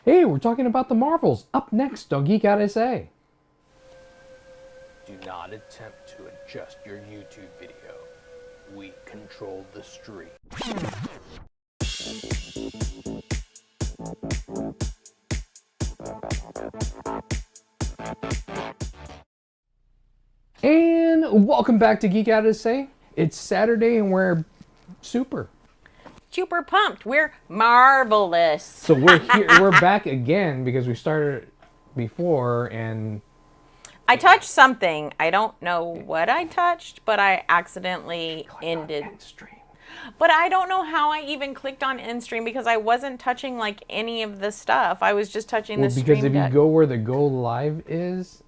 Hey, we're talking about the Marvels. Up next on Geek Out SA. Do not attempt to adjust your YouTube video. We control the stream. And welcome back to Geek Out SA. It's Saturday and we're super pumped. We're marvelous. So we're here. We're back again because we started before and I touched something. I don't know what I touched, but I accidentally ended. end stream. But I don't know how I even clicked on end stream because I wasn't touching like any of the stuff. I was just touching the stream Because if you deck. go where the go live is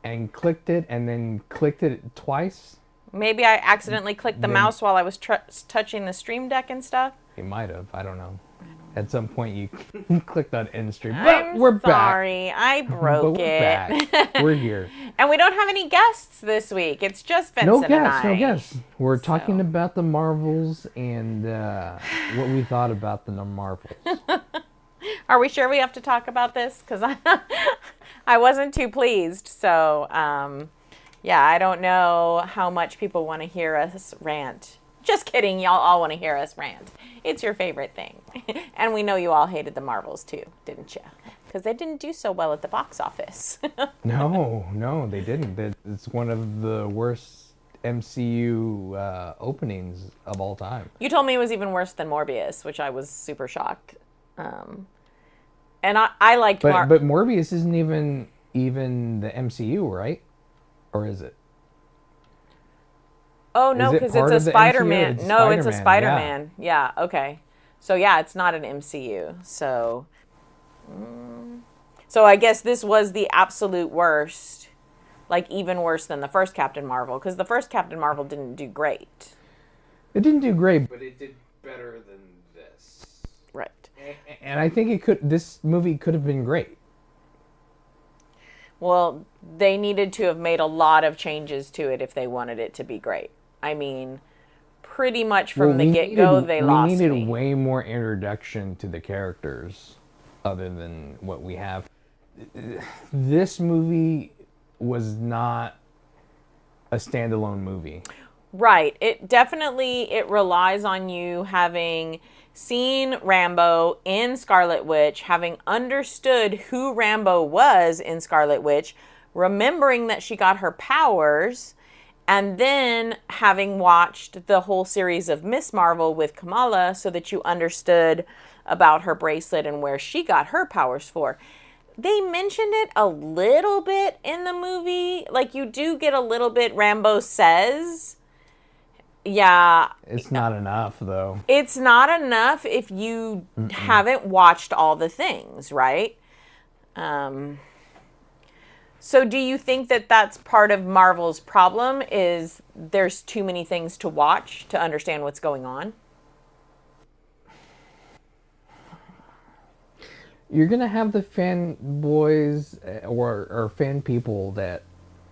and clicked it and then clicked it twice, Maybe I accidentally clicked the mouse while I was touching the stream deck and stuff. you might have. I don't know. At some point you clicked on end stream. But I'm we're sorry. I back. broke But we're it. back. We're here. And we don't have any guests this week. It's just Vincent No and guests. I. No guests. We're talking So. about the Marvels and what we thought about the Marvels. Are we sure we have to talk about this? Because I wasn't too pleased. So, yeah, I don't know how much people want to hear us rant. Just kidding. Y'all all want to hear us rant. It's your favorite thing. And we know you all hated the Marvels too, didn't you? Because they didn't do so well at the box office. No, they didn't. It's one of the worst MCU openings of all time. You told me it was even worse than Morbius, which I was super shocked. And I liked But Morbius isn't even the MCU, right? Or is it? Oh, no, Is it because part it's of a the MCU? Spider-Man. It's No, it's a Spider-Man, Spider-Man. Yeah, okay. So, yeah, it's not an MCU. So I guess this was the absolute worst. Like, even worse than the first Captain Marvel. Because the first Captain Marvel didn't do great. It didn't do great, but it did better than this. Right. And I think this movie could have been great. Well, they needed to have made a lot of changes to it if they wanted it to be great. I mean, pretty much from the get-go, they lost me. We needed way more introduction to the characters other than what we have. This movie was not a standalone movie. Right. It relies on you having seen Rambo in Scarlet Witch, having understood who Rambo was in Scarlet Witch, remembering that she got her powers, and then having watched the whole series of Miss Marvel with Kamala so that you understood about her bracelet and where she got her powers for. They mentioned it a little bit in the movie. Like, you do get a little bit. Rambo says, yeah. It's not enough, though. It's not enough if you haven't watched all the things, right? So do you think that that's part of Marvel's problem, is there's too many things to watch to understand what's going on? You're gonna have the fanboys or fan people that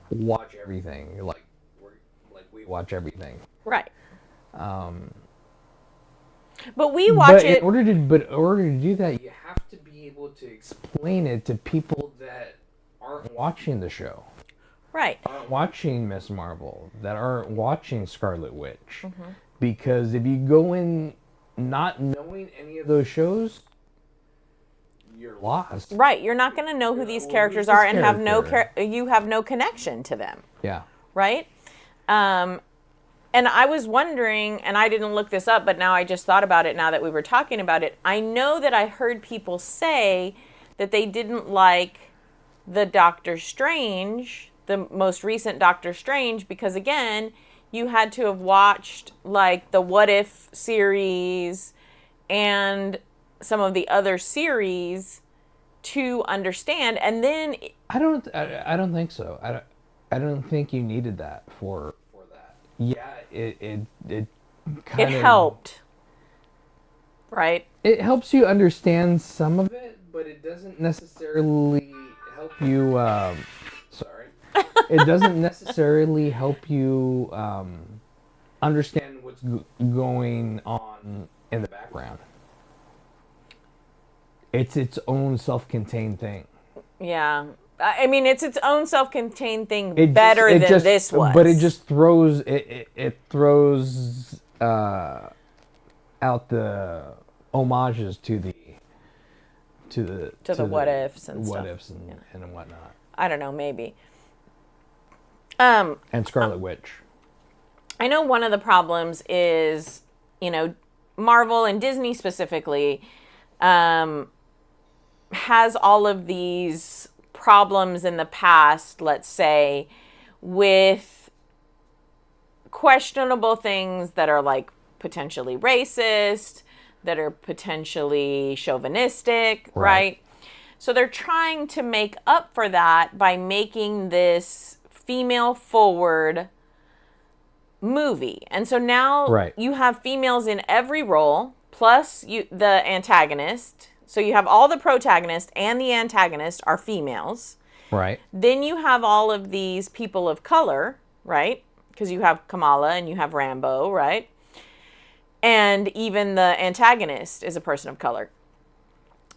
watch everything, like we watch everything. Right. But we watch it. In order to do that, you have to be able to explain it to people that aren't watching the show. Right. Aren't watching Miss Marvel, that aren't watching Scarlet Witch. Because if you go in not knowing any of those shows, you're lost. Right. You're not going to know who these characters are and have you have no connection to them. Yeah. Right? And I was wondering, and I didn't look this up, but now I just thought about it now that we were talking about it. I know that I heard people say that they didn't like the Doctor Strange, the most recent Doctor Strange, because again, you had to have watched like the What If series and some of the other series to understand. And then I don't think so. I don't think you needed that for that. Yeah, it kind of helped. Right? It helps you understand some of it, but it doesn't necessarily help you sorry. It doesn't necessarily help you understand what's going on in the background. It's its own self-contained thing. Yeah. I mean, it's its own self-contained thing It better just, it than just, this was. But it just throws it throws out the homages to the what ifs and what stuff. ifs and whatnot. I don't know, maybe. And Scarlet Witch. I know one of the problems is, Marvel and Disney specifically has all of these problems in the past, let's say, with questionable things that are like potentially racist, that are potentially chauvinistic, right? So they're trying to make up for that by making this female forward movie. And so now you have females in every role, plus the antagonist. So you have all the protagonists and the antagonist are females. Right. Then you have all of these people of color, right? Because you have Kamala and you have Rambo, right? And even the antagonist is a person of color.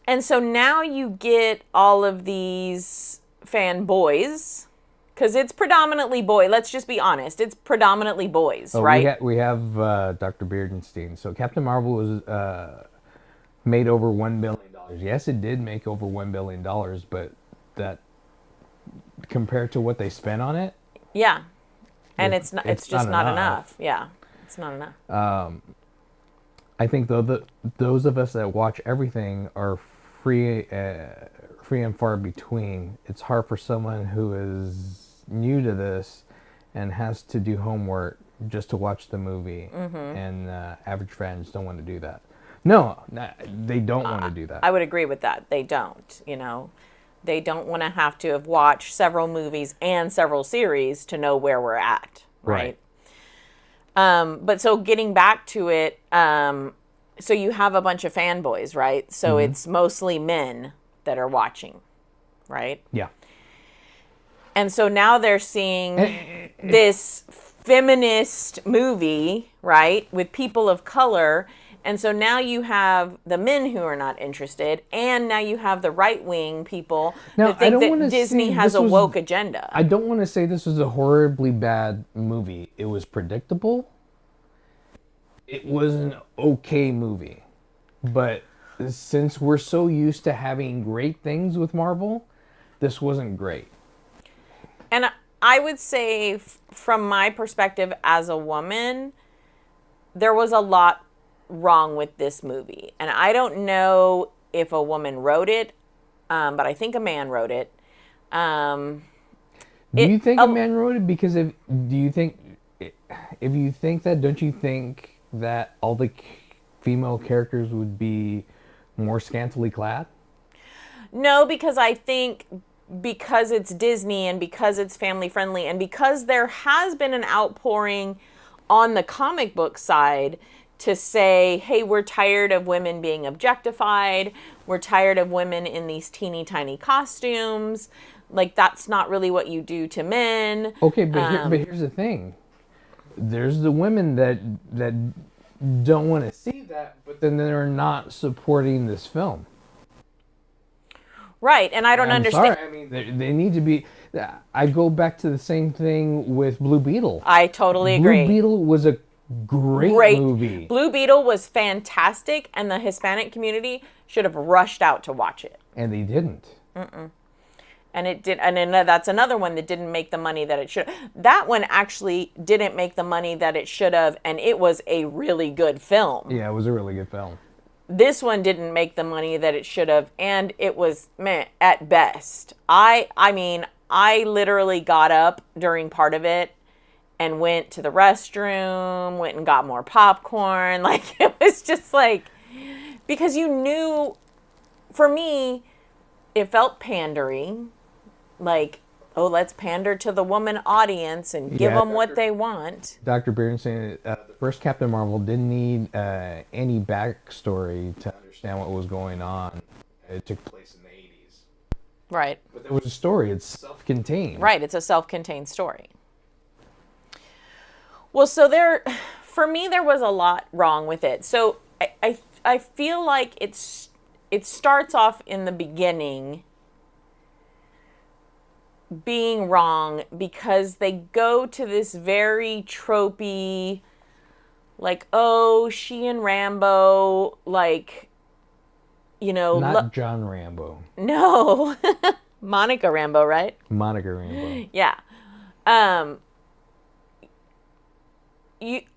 And so now you get all of these fanboys, because it's predominantly boy. Let's just be honest. It's predominantly boys, right? We have Dr. Beardenstein. So Captain Marvel was made over $1 billion. Yes, it did make over $1 billion, but that compared to what they spent on it, yeah, and it's not. It's just not enough. Yeah, it's not enough. I think though those of us that watch everything are free and far between. It's hard for someone who is new to this and has to do homework just to watch the movie, and average fans don't want to do that. No, they don't want to do that. I would agree with that. They don't. They don't want to have to have watched several movies and several series to know where we're at, right? But so getting back to it, so you have a bunch of fanboys, right? So it's mostly men that are watching, right? Yeah. And so now they're seeing this feminist movie, right, with people of color. And so now you have the men who are not interested, and now you have the right-wing people who think that Disney has a woke agenda. I don't want to say this was a horribly bad movie. It was predictable. It was an okay movie. But since we're so used to having great things with Marvel, this wasn't great. And I would say, from my perspective as a woman, there was a lot wrong with this movie. And I don't know if a woman wrote it, but I think a man wrote it. Do you think a man wrote it? Because if you think that, don't you think that all the female characters would be more scantily clad? No, because I think because it's Disney and because it's family friendly and because there has been an outpouring on the comic book side to say, hey, we're tired of women being objectified. We're tired of women in these teeny tiny costumes. Like, that's not really what you do to men. Okay, but here's the thing. There's the women that don't want to see that, but then they're not supporting this film. Right, and I don't understand. Sorry, I mean, they need to be. I go back to the same thing with Blue Beetle. I totally agree. Blue Beetle was a great movie. Blue Beetle was fantastic, and the Hispanic community should have rushed out to watch it. And they didn't. And it did, and then that's another one that didn't make the money that it should. That one actually didn't make the money that it should have, and it was a really good film. Yeah, it was a really good film. This one didn't make the money that it should have, and it was meh at best. I mean, I literally got up during part of it and went to the restroom, went and got more popcorn. Like, it was just like, because you knew, for me, it felt pandering. Like, oh, let's pander to the woman audience and give them what they want. Dr. Beardenstein, the first Captain Marvel didn't need any backstory to understand what was going on. It took place in the 80s. Right. But there was a story. It's self-contained. Right. It's a self-contained story. Well, so for me, there was a lot wrong with it. So I feel like it starts off in the beginning being wrong because they go to this very tropey, like, oh, she and Rambo, like, you know, Not John Rambo. no, Monica Rambo, right? Monica Rambo. Yeah.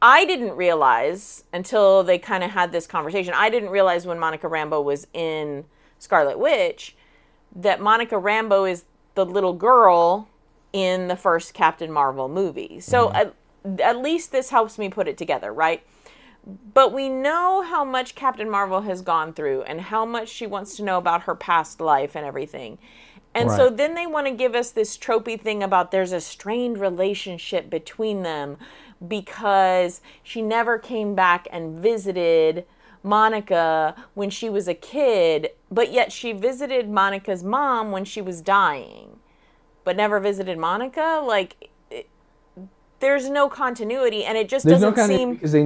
I didn't realize until they kind of had this conversation. I didn't realize when Monica Rambo was in Scarlet Witch that Monica Rambo is the little girl in the first Captain Marvel movie. So at least this helps me put it together, right? But we know how much Captain Marvel has gone through and how much she wants to know about her past life and everything. And so then they want to give us this tropey thing about there's a strained relationship between them because she never came back and visited Monica when she was a kid, but yet she visited Monica's mom when she was dying, but never visited Monica. Like, there's no continuity, and it just doesn't seem because we've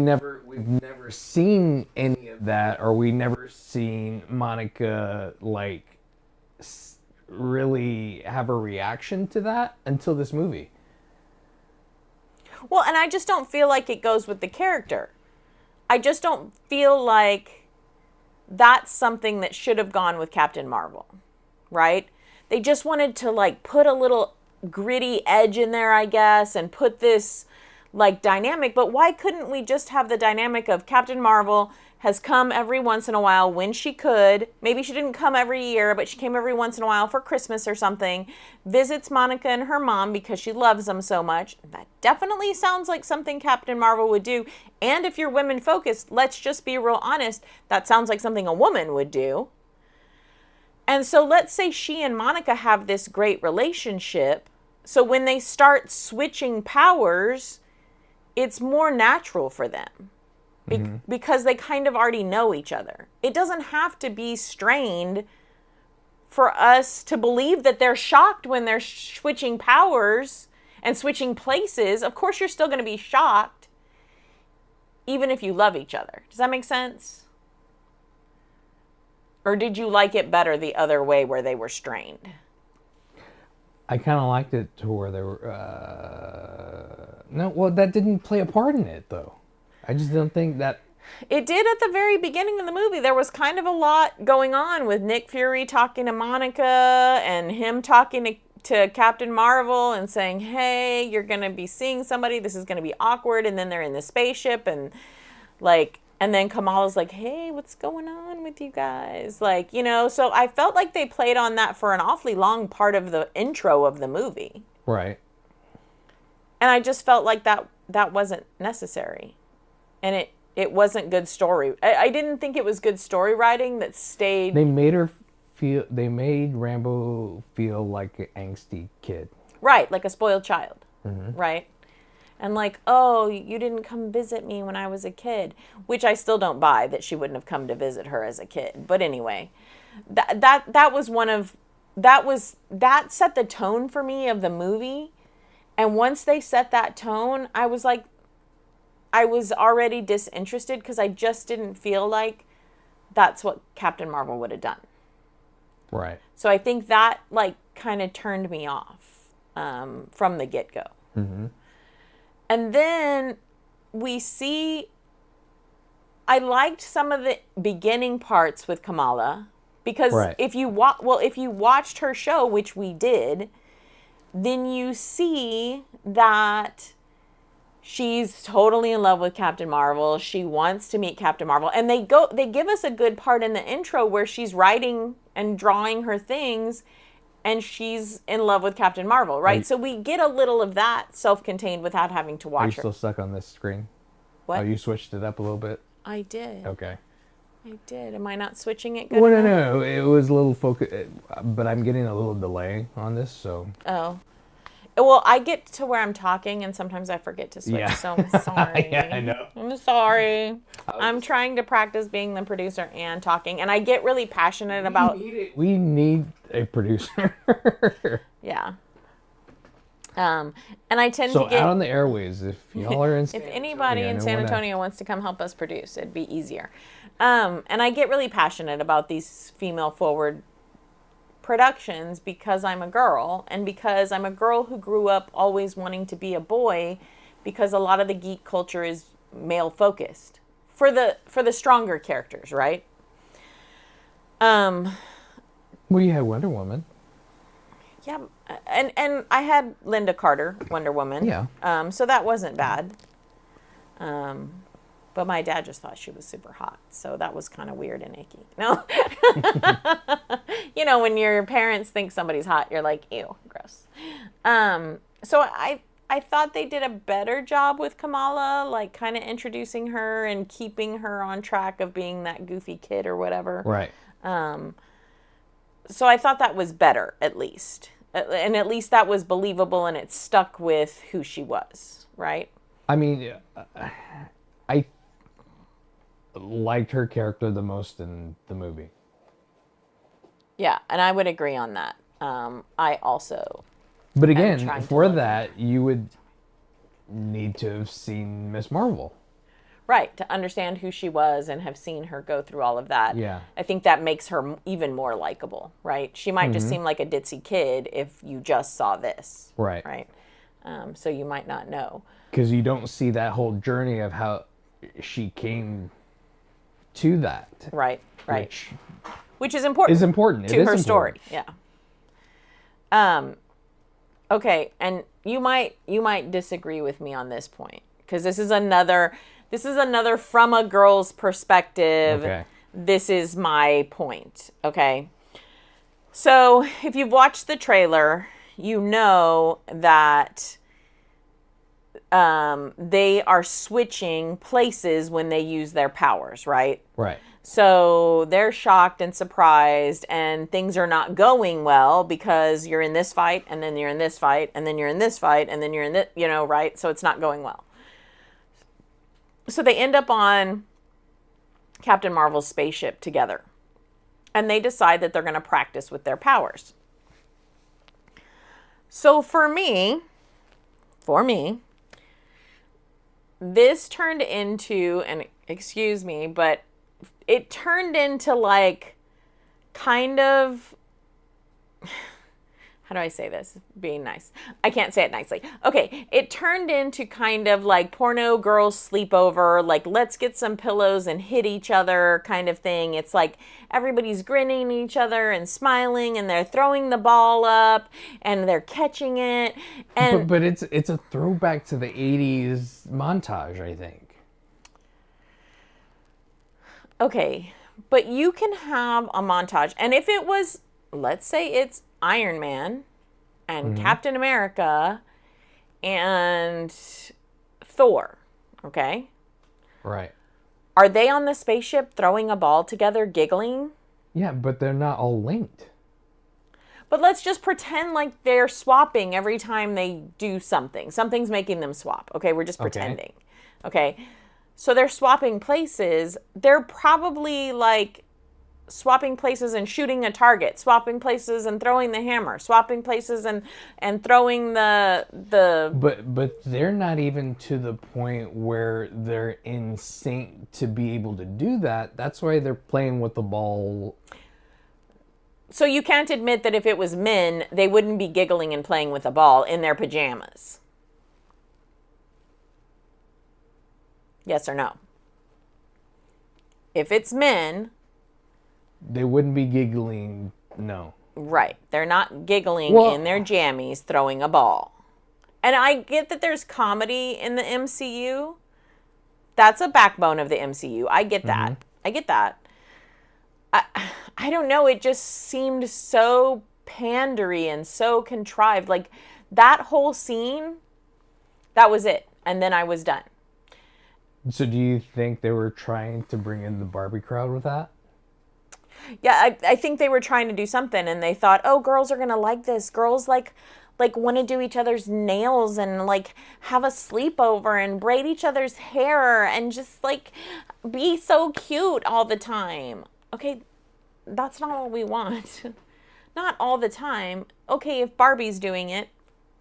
never seen any of that, or we never seen Monica like really have a reaction to that until this movie. Well, and I just don't feel like it goes with the character. I just don't feel like that's something that should have gone with Captain Marvel, right? They just wanted to like put a little gritty edge in there, I guess, and put this like dynamic. But why couldn't we just have the dynamic of Captain Marvel has come every once in a while when she could. Maybe she didn't come every year, but she came every once in a while for Christmas or something. Visits Monica and her mom because she loves them so much. That definitely sounds like something Captain Marvel would do. And if you're women focused, let's just be real honest, that sounds like something a woman would do. And so let's say she and Monica have this great relationship. So when they start switching powers, it's more natural for them. Because they kind of already know each other. It doesn't have to be strained for us to believe that they're shocked when they're switching powers and switching places. Of course, you're still going to be shocked, even if you love each other. Does that make sense? Or did you like it better the other way where they were strained? I kind of liked it to where they were... No, well, that didn't play a part in it, though. I just don't think that... It did at the very beginning of the movie. There was kind of a lot going on with Nick Fury talking to Monica and him talking to Captain Marvel and saying, hey, you're going to be seeing somebody. This is going to be awkward. And then they're in the spaceship and like... And then Kamala's like, hey, what's going on with you guys? Like, you know, so I felt like they played on that for an awfully long part of the intro of the movie. Right. And I just felt like that wasn't necessary. And it wasn't good story. I didn't think it was good story writing that stayed. They made Rambo feel like an angsty kid. Right, like a spoiled child. Right? And like, oh, you didn't come visit me when I was a kid, which I still don't buy that she wouldn't have come to visit her as a kid. But anyway, that set the tone for me of the movie. And once they set that tone, I was like, I was already disinterested because I just didn't feel like that's what Captain Marvel would have done. Right. So I think that like kind of turned me off from the get-go. And then we see, I liked some of the beginning parts with Kamala because if you watched her show, which we did, then you see that she's totally in love with Captain Marvel. She wants to meet Captain Marvel. And they give us a good part in the intro where she's writing and drawing her things and she's in love with Captain Marvel, right? So we get a little of that self-contained without having to watch her. Are you still stuck on this screen? What? Oh, you switched it up a little bit? I did. Okay. I did. Am I not switching it good Well, enough? no. It was a little focus, but I'm getting a little delay on this, so... Oh. Well, I get to where I'm talking, and sometimes I forget to switch, so I'm sorry. Yeah, I know. I'm sorry. I'm trying to practice being the producer and talking, and I get really passionate about... We need a producer. Yeah. And I tend So to get... out on the airways, if y'all are in if anybody in San wanna- Antonio wants to come help us produce, it'd be easier. And I get really passionate about these female-forward productions because I'm a girl, and because I'm a girl who grew up always wanting to be a boy, because a lot of the geek culture is male-focused for the stronger characters, right? Well, you had Wonder Woman. Yeah, and I had Linda Carter, Wonder Woman. Yeah. So that wasn't bad. But my dad just thought she was super hot, so that was kind of weird and icky. No, you know, when your parents think somebody's hot, you're like, ew, gross. So I thought they did a better job with Kamala, like kind of introducing her and keeping her on track of being that goofy kid or whatever. Right. So I thought that was better, at least. And at least that was believable, and it stuck with who she was, right? I mean, I liked her character the most in the movie. Yeah, and I would agree on that. I also... But am again, trying to for look. that, you would need to have seen Miss Marvel. Right, to understand who she was and have seen her go through all of that. Yeah. I think that makes her even more likable, right? She might just seem like a ditzy kid if you just saw this. Right. Right? So you might not know. Because you don't see that whole journey of how she came to that. Right, right. Which is Is important. important. To It is her important. story, yeah. Okay, and you might disagree with me on this point, because this is another from a girl's perspective. Okay. This is my point, okay? So, if you've watched the trailer, you know that they are switching places when they use their powers, right? Right. So they're shocked and surprised, and things are not going well because you're in this fight, and then you're in this fight, and then you're in this fight, and then you're in this, you know, right? So it's not going well. So they end up on Captain Marvel's spaceship together, and they decide that they're going to practice with their powers. So for me, this turned into, and excuse me, but it turned into like kind of, how do I say this? Being nice. I can't say it nicely. Okay, it turned into kind of like porno girls sleepover, like let's get some pillows and hit each other kind of thing. It's like everybody's grinning at each other and smiling, and they're throwing the ball up and they're catching it. And But it's a throwback to the 80s montage, I think. okay, but you can have a montage. And if it was, let's say it's Iron Man and Captain America and Thor, okay? Right. Are they on the spaceship throwing a ball together, giggling? Yeah, but they're not all linked. But let's just pretend like they're swapping every time they do something. Something's making them swap, okay? We're just pretending, okay? So they're swapping places. They're probably like swapping places and shooting a target, swapping places and throwing the hammer, swapping places and throwing the But they're not even to the point where they're in sync to be able to do that. That's why they're playing with the ball. So you can't admit that if it was men, they wouldn't be giggling and playing with a ball in their pajamas. Yes or no? If it's men, They wouldn't be giggling. No. right, they're not giggling Well- in their jammies throwing a ball. And I get that there's comedy in the MCU. That's a backbone of the MCU. I get that. I get that. I don't know. It just seemed so pandery and so contrived. Like that whole scene, that was it. And then I was done. So do you think they were trying to bring in the Barbie crowd with that? Yeah, I think they were trying to do something, and they thought, oh, girls are going to like this. Girls like want to do each other's nails and like have a sleepover and braid each other's hair and just like be so cute all the time. Okay, that's not what we want. Not all the time. Okay, if Barbie's doing it,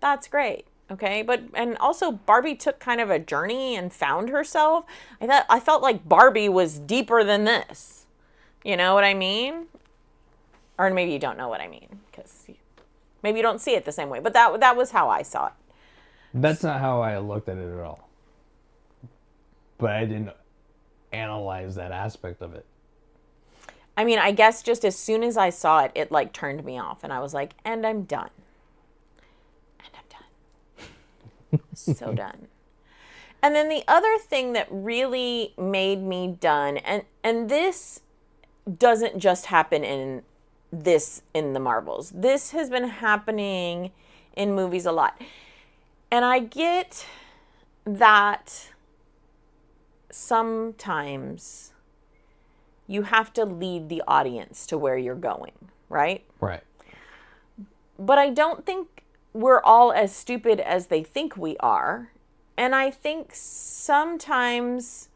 That's great. Okay. And also Barbie took kind of a journey and found herself. I felt like Barbie was deeper than this. You know what I mean? Or maybe you don't know what I mean, because maybe you don't see it the same way. But that was how I saw it. That's not how I looked at it at all. But I didn't analyze that aspect of it. I mean, I guess just as soon as I saw it, it like turned me off. And I was like, and I'm done. So done. And then the other thing that really made me done, and this doesn't just happen in the Marvels. This has been happening in movies a lot. And I get that sometimes you have to lead the audience to where you're going, right? Right. But I don't think we're all as stupid as they think we are. And I think sometimes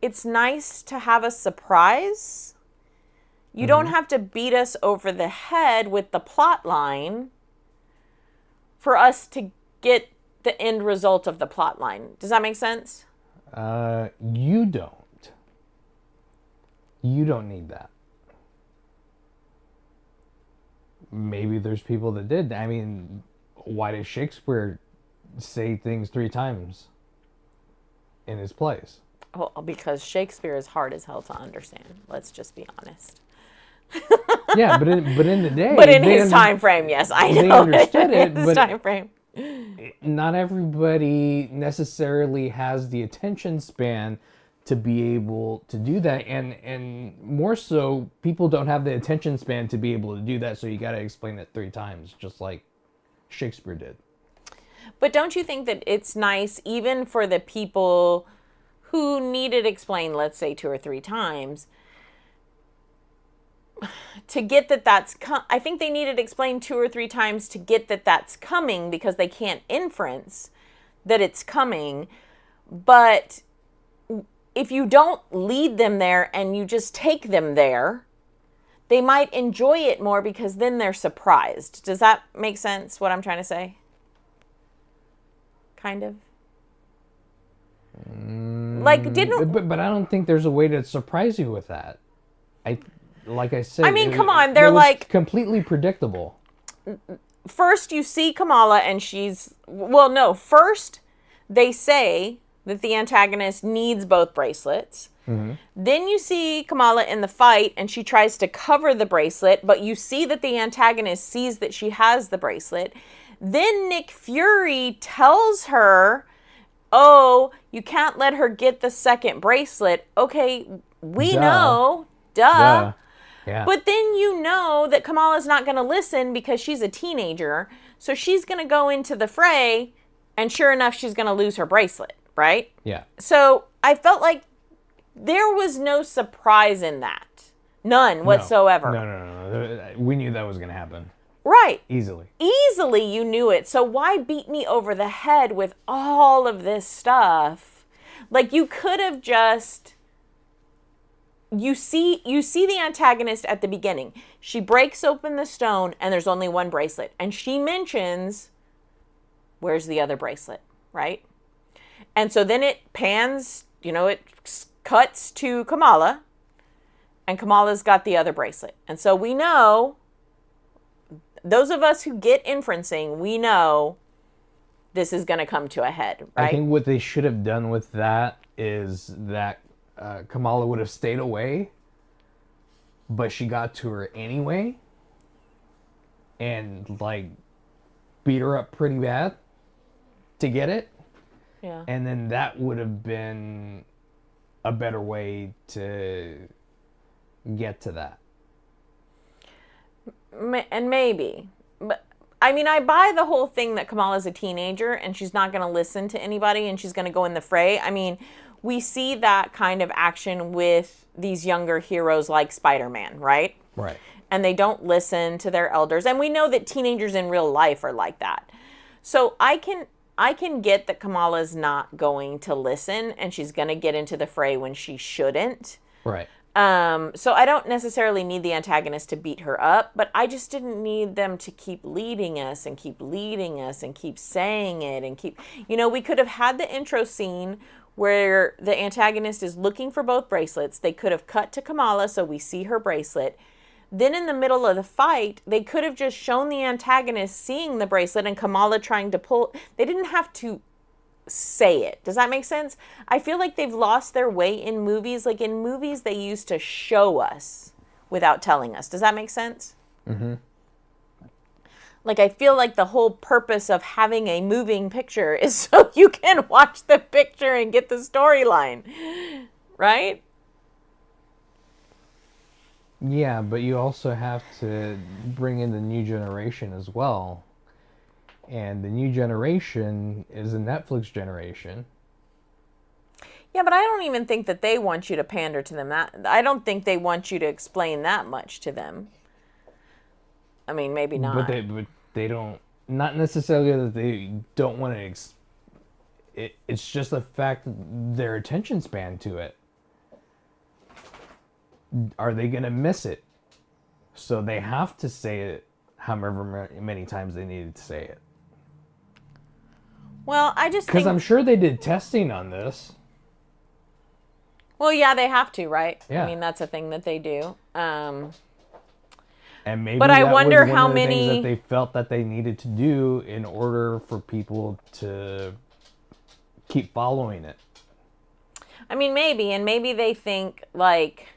it's nice to have a surprise. You don't have to beat us over the head with the plot line for us to get the end result of the plot line. Does that make sense? You don't. You don't need that. Maybe there's people that did. I mean, why does Shakespeare say things 3 times in his plays? Well, because Shakespeare is hard as hell to understand. Let's just be honest. Yeah, but in the day, but in his time frame, yes, I know. They understood it, his but time frame. Not everybody necessarily has the attention span to be able to do that, and more so, people don't have the attention span to be able to do that. So you got to explain it 3 times, just like Shakespeare did. But don't you think that it's nice, even for the people who need it explained, let's say 2 or 3 times, to get that that's I think they need it explained 2 or 3 times to get that that's coming, because they can't inference that it's coming. But if you don't lead them there and you just take them there, they might enjoy it more, because then they're surprised. Does that make sense, what I'm trying to say? Kind of. Like, didn't... But I don't think there's a way to surprise you with that. Like I said... I mean, come on, they're like... completely predictable. First, you see Kamala and she's... Well, no, first they say that the antagonist needs both bracelets. Mm-hmm. Then you see Kamala in the fight and she tries to cover the bracelet, but you see that the antagonist sees that she has the bracelet. Then Nick Fury tells her, oh, you can't let her get the second bracelet. Okay, we know. Duh. Yeah. But then you know that Kamala's not going to listen because she's a teenager. So she's going to go into the fray, and sure enough, she's going to lose her bracelet, right? Yeah. So I felt like there was no surprise in that. None whatsoever. No. We knew that was going to happen. Right. Easily you knew it. So why beat me over the head with all of this stuff? Like, you could have just... You see the antagonist at the beginning. She breaks open the stone and there's only one bracelet. And she mentions, where's the other bracelet, right? And so then it pans, it cuts to Kamala. And Kamala's got the other bracelet. And so we know, those of us who get inferencing, we know this is going to come to a head, right? I think what they should have done with that is that Kamala would have stayed away, but she got to her anyway and beat her up pretty bad to get it. Yeah. And then that would have been a better way to get to that. And maybe. But I mean, I buy the whole thing that Kamala's a teenager and she's not going to listen to anybody and she's going to go in the fray. I mean, we see that kind of action with these younger heroes like Spider-Man, right? Right. And they don't listen to their elders. And we know that teenagers in real life are like that. So I can get that Kamala's not going to listen and she's going to get into the fray when she shouldn't. Right. So I don't necessarily need the antagonist to beat her up, but I just didn't need them to keep leading us and keep leading us and keep saying it and keep, we could have had the intro scene where the antagonist is looking for both bracelets. They could have cut to Kamala so we see her bracelet. Then in the middle of the fight, they could have just shown the antagonist seeing the bracelet and Kamala trying to pull. They didn't have to say it. Does that make sense? I feel like they've lost their way in movies. Like in movies, they used to show us without telling us. Does that make sense? Mm-hmm. Like I feel like the whole purpose of having a moving picture is so you can watch the picture and get the storyline, right? Yeah, but you also have to bring in the new generation as well. And the new generation is a Netflix generation. Yeah, but I don't even think that they want you to pander to them. I don't think they want you to explain that much to them. I mean, maybe not. But they don't. Not necessarily that they don't want to. It's just the fact their attention span to it. Are they gonna miss it? So they have to say it however many times they needed to say it. Well, I just because think... I'm sure they did testing on this. Well, yeah, they have to, right? Yeah. I mean, that's a thing that they do. And maybe but I that wonder was one how of the many things that they felt that they needed to do in order for people to keep following it. I mean, maybe, and maybe they think like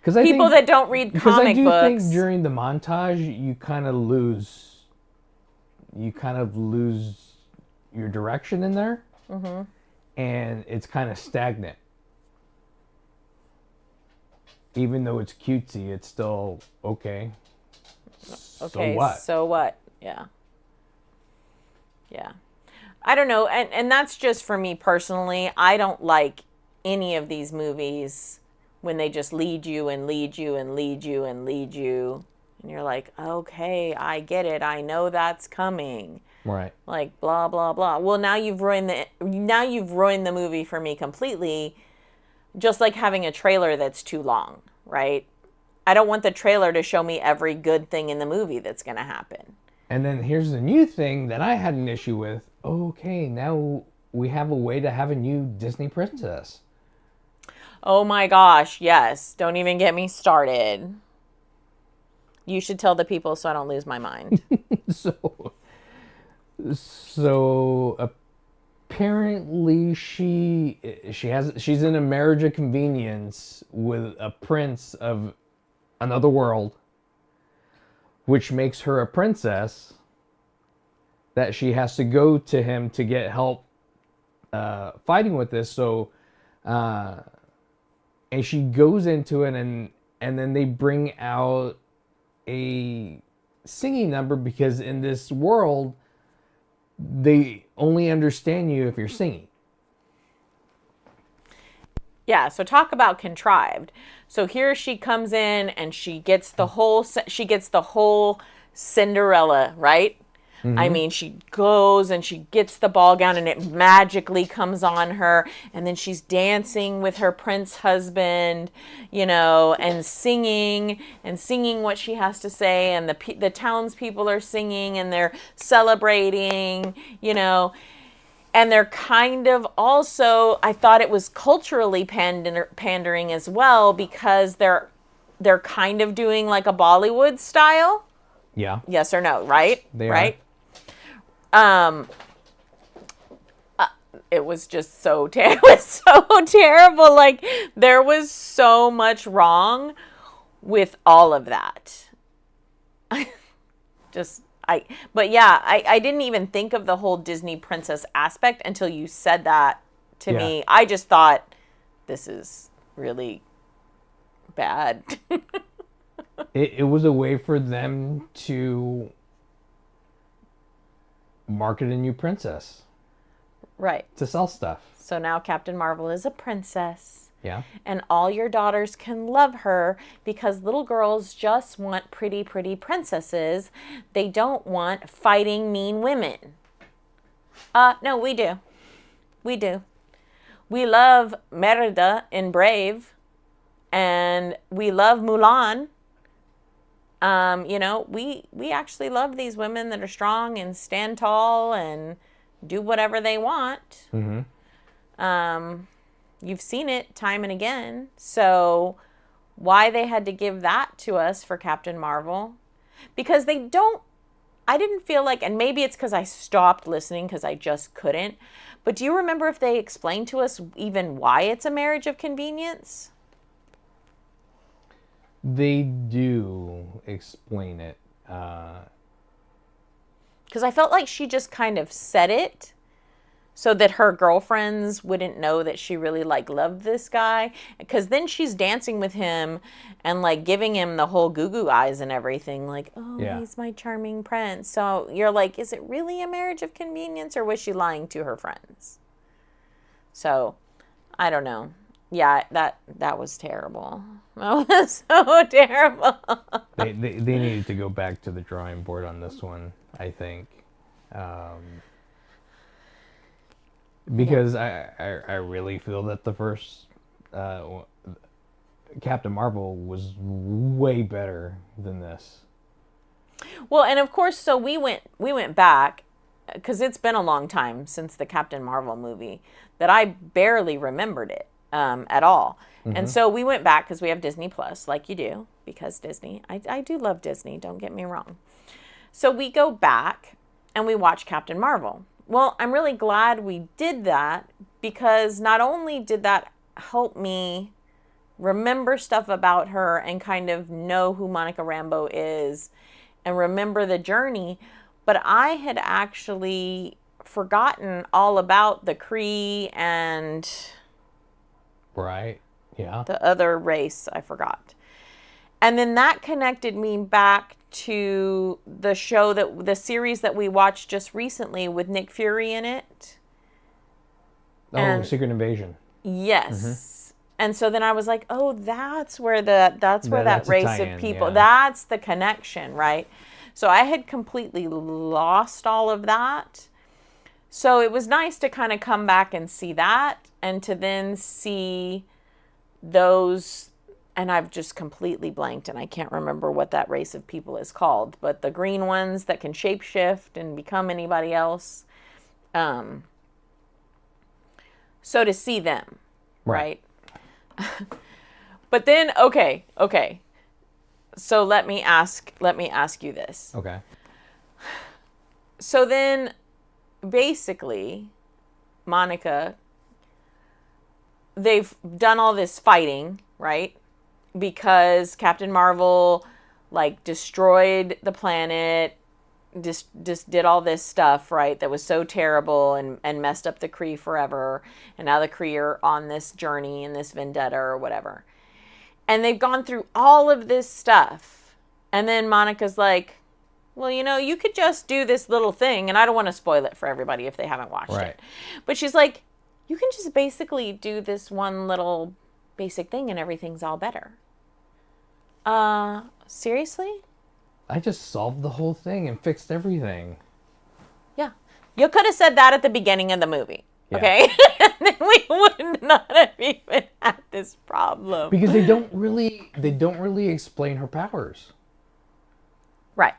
people think, that don't read comic books. Because I do think during the montage, you kind of lose your direction in there, and it's kind of stagnant. Even though it's cutesy, it's still okay. Okay, so what? So what? Yeah. Yeah. I don't know, and that's just for me personally. I don't like any of these movies when they just lead you and lead you and lead you and lead you, and you're like, okay, I get it. I know that's coming. Right. Like blah blah blah. Well, now you've ruined the movie for me completely. Just like having a trailer that's too long, right? I don't want the trailer to show me every good thing in the movie that's going to happen. And then here's the new thing that I had an issue with. Okay, now we have a way to have a new Disney princess. Oh my gosh, yes. Don't even get me started. You should tell the people so I don't lose my mind. So apparently she's in a marriage of convenience with a prince of another world, which makes her a princess, that she has to go to him to get help fighting with this. So and she goes into it, and then they bring out a singing number, because in this world they only understand you if you're singing. Yeah, so talk about contrived. So here she comes in and she gets the whole Cinderella, right? Mm-hmm. I mean, she goes and she gets the ball gown and it magically comes on her, and then she's dancing with her prince husband, and singing what she has to say, and the townspeople are singing and they're celebrating, and they're kind of also, I thought it was culturally pandering as well, because they're kind of doing like a Bollywood style. Yeah. Yes or no, right? They right? Are. It was just so terrible. Like, there was so much wrong with all of that. But yeah, I didn't even think of the whole Disney princess aspect until you said that to me. I just thought, this is really bad. It was a way for them to market a new princess. Right. To sell stuff. So now Captain Marvel is a princess. Yeah. And all your daughters can love her, because little girls just want pretty, pretty princesses. They don't want fighting mean women. No, we do. We do. We love Merida in Brave. And we love Mulan. You know, we actually love these women that are strong and stand tall and do whatever they want. You've seen it time and again. So why they had to give that to us for Captain Marvel? Because I didn't feel like, and maybe it's because I stopped listening because I just couldn't. But do you remember if they explained to us even why it's a marriage of convenience? They do explain it. Because I felt like she just kind of said it so that her girlfriends wouldn't know that she really like loved this guy. Because then she's dancing with him and like giving him the whole goo goo eyes and everything. Like, oh, he's my charming prince. So you're like, is it really a marriage of convenience, or was she lying to her friends? So I don't know. Yeah, that was terrible. That was so terrible. They needed to go back to the drawing board on this one, I think. Because I really feel that the first Captain Marvel was way better than this. Well, and of course, so we went back, because it's been a long time since the Captain Marvel movie that I barely remembered it at all. And so we went back because we have Disney Plus, like you do, because Disney. I do love Disney, don't get me wrong. So we go back and we watch Captain Marvel. Well, I'm really glad we did that, because not only did that help me remember stuff about her and kind of know who Monica Rambeau is and remember the journey, but I had actually forgotten all about the Kree and Right. Yeah. the other race I forgot. And then that connected me back to the series that we watched just recently with Nick Fury in it. Oh, Secret Invasion. Yes. And so then I was like, oh, that's where that race of people, that's the connection, right? So I had completely lost all of that. So it was nice to kind of come back and see that, and to then see those, and I've just completely blanked and I can't remember what that race of people is called, but the green ones that can shapeshift and become anybody else. So to see them, right? But then, okay. So let me ask you this. Okay. So then, basically, Monica, they've done all this fighting, right? Because Captain Marvel, like, destroyed the planet, just did all this stuff, right? That was so terrible and messed up the Kree forever. And now the Kree are on this journey and this vendetta or whatever. And they've gone through all of this stuff. And then Monica's like, well, you know, you could just do this little thing. And I don't want to spoil it for everybody if they haven't watched it. But she's like, you can just basically do this one little basic thing and everything's all better. Seriously? I just solved the whole thing and fixed everything. Yeah. You could have said that at the beginning of the movie. Yeah. Okay? And then we would not have even had this problem. Because they don't really explain her powers. Right.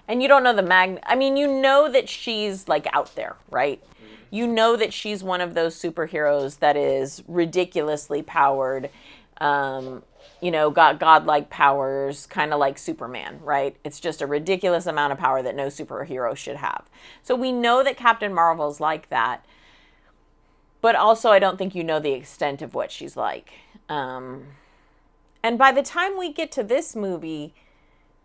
And you don't know I mean, you know that she's like out there, right? You know that she's one of those superheroes that is ridiculously powered, got godlike powers, kind of like Superman, right? It's just a ridiculous amount of power that no superhero should have. So we know that Captain Marvel's like that. But also, I don't think you know the extent of what she's like. And by the time we get to this movie,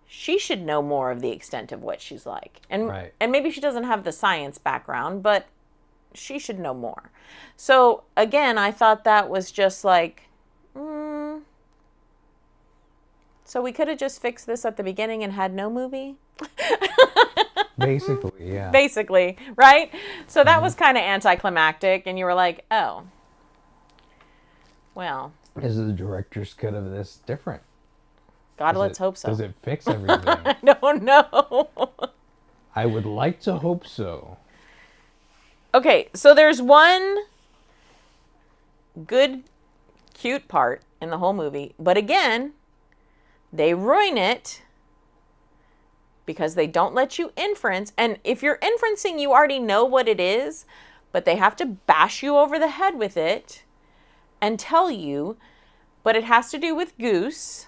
she should know more of the extent of what she's like. And maybe she doesn't have the science background, but she should know more. So, again, I thought that was just like, so we could have just fixed this at the beginning and had no movie? Basically, yeah. Basically, right? So that was kind of anticlimactic, and you were like, oh, well. Is the director's cut of this different? Let's hope so. Does it fix everything? I don't know. I would like to hope so. Okay, so there's one good, cute part in the whole movie. But again, they ruin it because they don't let you inference. And if you're inferencing, you already know what it is, but they have to bash you over the head with it and tell you. But it has to do with Goose.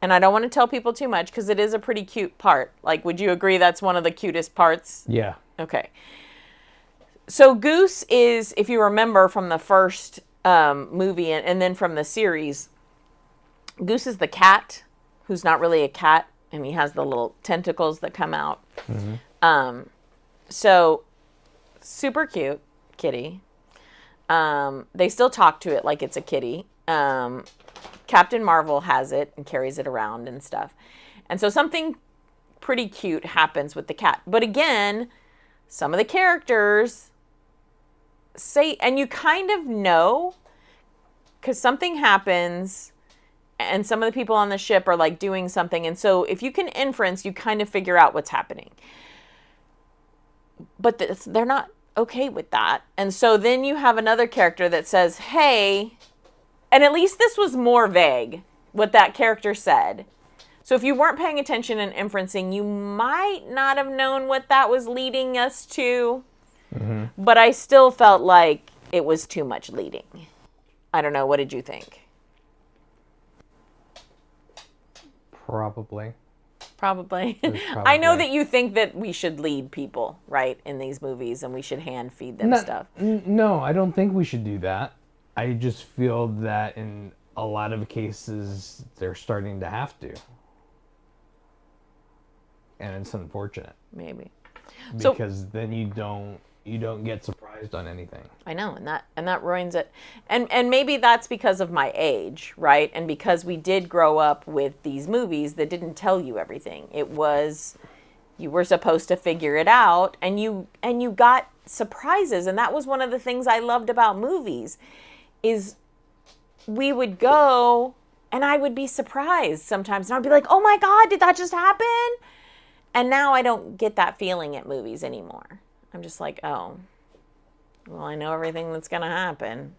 And I don't want to tell people too much because it is a pretty cute part. Like, would you agree that's one of the cutest parts? Yeah. Okay. So Goose is, if you remember from the first movie and then from the series, Goose is the cat who's not really a cat, and he has the little tentacles that come out. So super cute kitty. They still talk to it like it's a kitty. Captain Marvel has it and carries it around and stuff. And so something pretty cute happens with the cat. But again, some of the characters say, and you kind of know, because something happens and some of the people on the ship are like doing something. And so if you can inference, you kind of figure out what's happening. But they're not okay with that. And so then you have another character that says, hey, and at least this was more vague, what that character said. So if you weren't paying attention and inferencing, you might not have known what that was leading us to. But I still felt like it was too much leading. I don't know. What did you think? Probably. Probably. Probably. I know that you think that we should lead people, right, in these movies, and we should hand feed them stuff. No, I don't think we should do that. I just feel that in a lot of cases, they're starting to have to. And it's unfortunate. Maybe. Because then you don't get surprised on anything. I know, and that ruins it. And maybe that's because of my age, right? And because we did grow up with these movies that didn't tell you everything. It was, you were supposed to figure it out, and you got surprises. And that was one of the things I loved about movies, is we would go and I would be surprised sometimes. And I'd be like, oh my God, did that just happen? And now I don't get that feeling at movies anymore. I'm just like, oh, well, I know everything that's going to happen.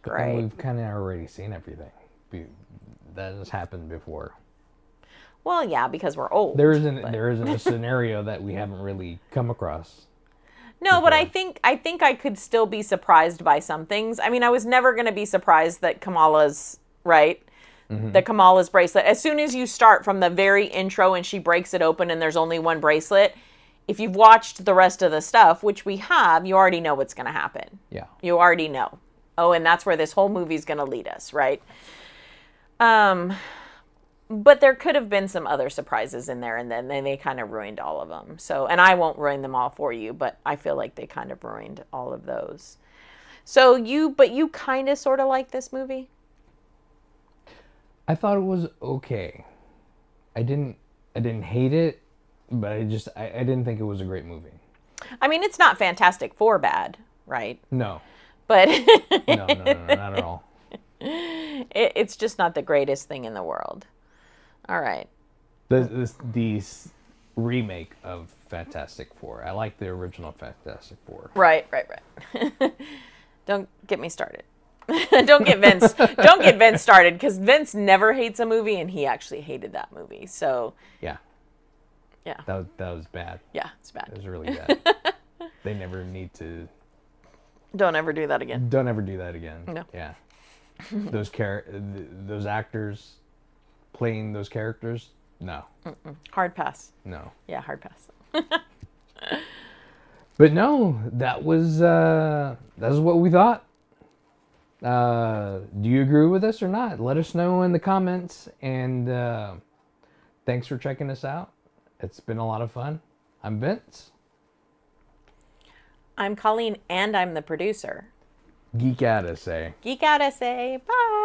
Great. And we've kind of already seen everything. That has happened before. Well, yeah, because we're old. There isn't a scenario that we haven't really come across. No, but I think I could still be surprised by some things. I mean, I was never going to be surprised that Kamala's, right? That Kamala's bracelet. As soon as you start from the very intro and she breaks it open and there's only one bracelet, if you've watched the rest of the stuff, which we have, you already know what's going to happen. Yeah. You already know. Oh, and that's where this whole movie's going to lead us, right? But there could have been some other surprises in there, and then they kind of ruined all of them. So, and I won't ruin them all for you, but I feel like they kind of ruined all of those. So you kind of sort of like this movie? I thought it was okay. I didn't hate it, but I didn't think it was a great movie. I mean, it's not Fantastic Four bad, right? No. But no, not at all. It's just not the greatest thing in the world. All right. The remake of Fantastic Four. I like the original Fantastic Four. Right. Don't get me started. Don't get Vince started, because Vince never hates a movie, and he actually hated that movie. So yeah. That was bad. Yeah, it's bad. It was really bad. They never need to. Don't ever do that again. Don't ever do that again. No. Yeah. Those actors playing those characters, no. Hard pass. No. Yeah, hard pass. But no, that was what we thought. Do you agree with us or not? Let us know in the comments, and thanks for checking us out. It's been a lot of fun. I'm Vince. I'm Colleen, and I'm the producer. Geek at us, eh? Geek at us, eh? Bye.